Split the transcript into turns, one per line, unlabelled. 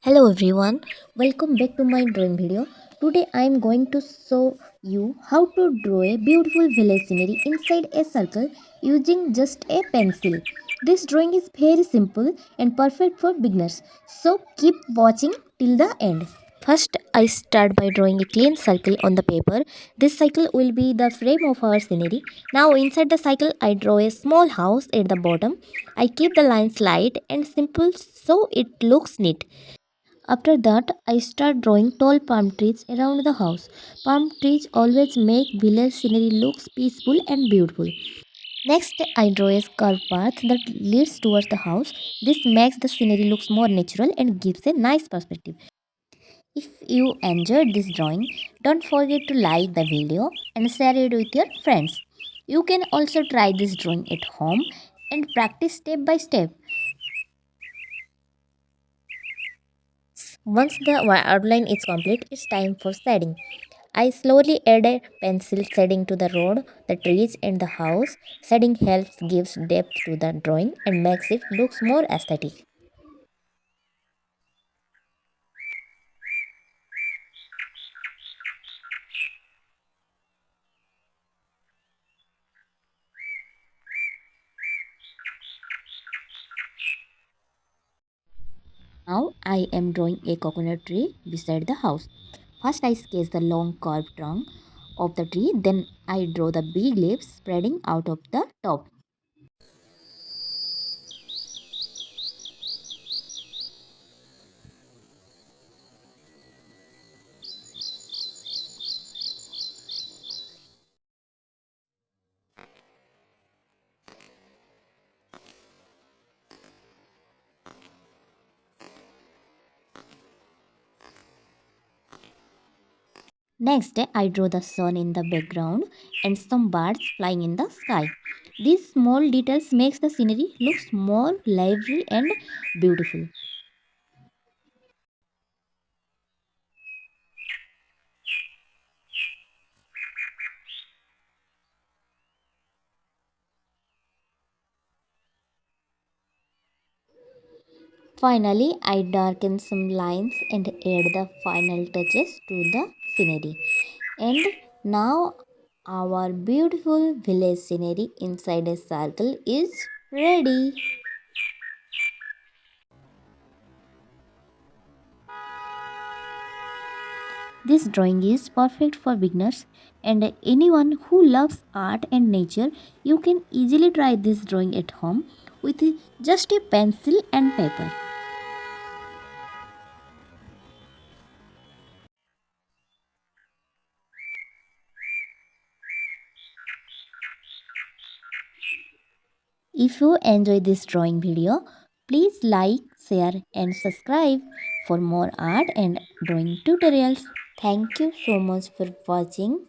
Hello everyone, welcome back to my drawing video. Today I am going to show you how to draw a beautiful village scenery inside a circle using just a pencil. This drawing is very simple and perfect for beginners, so keep watching till the end. First, I start by drawing a clean circle on the paper. This circle will be the frame of our scenery. Now, inside the circle, I draw a small house at the bottom. I keep the lines light and simple so it looks neat. After that, I start drawing tall palm trees around the house. Palm trees always make village scenery looks peaceful and beautiful. Next, I draw a curved path that leads towards the house. This makes the scenery looks more natural and gives a nice perspective. If you enjoyed this drawing, don't forget to like the video and share it with your friends. You can also try this drawing at home and practice step by step. Once the outline is complete, it's time for shading. I slowly add a pencil shading to the road, the trees and the house. Shading helps gives depth to the drawing and makes it looks more aesthetic. Now I am drawing a coconut tree beside the house. First I sketch the long curved trunk of the tree, then I draw the big leaves spreading out of the top. Next, I draw the sun in the background and some birds flying in the sky. These small details makes the scenery looks more lively and beautiful. Finally, I darken some lines and add the final touches to the scenery. And now our beautiful village scenery inside a circle is ready. This drawing is perfect for beginners and anyone who loves art and nature. You can easily try this drawing at home with just a pencil and paper. If you enjoy this drawing video, please like, share and subscribe for more art and drawing tutorials. Thank you so much for watching.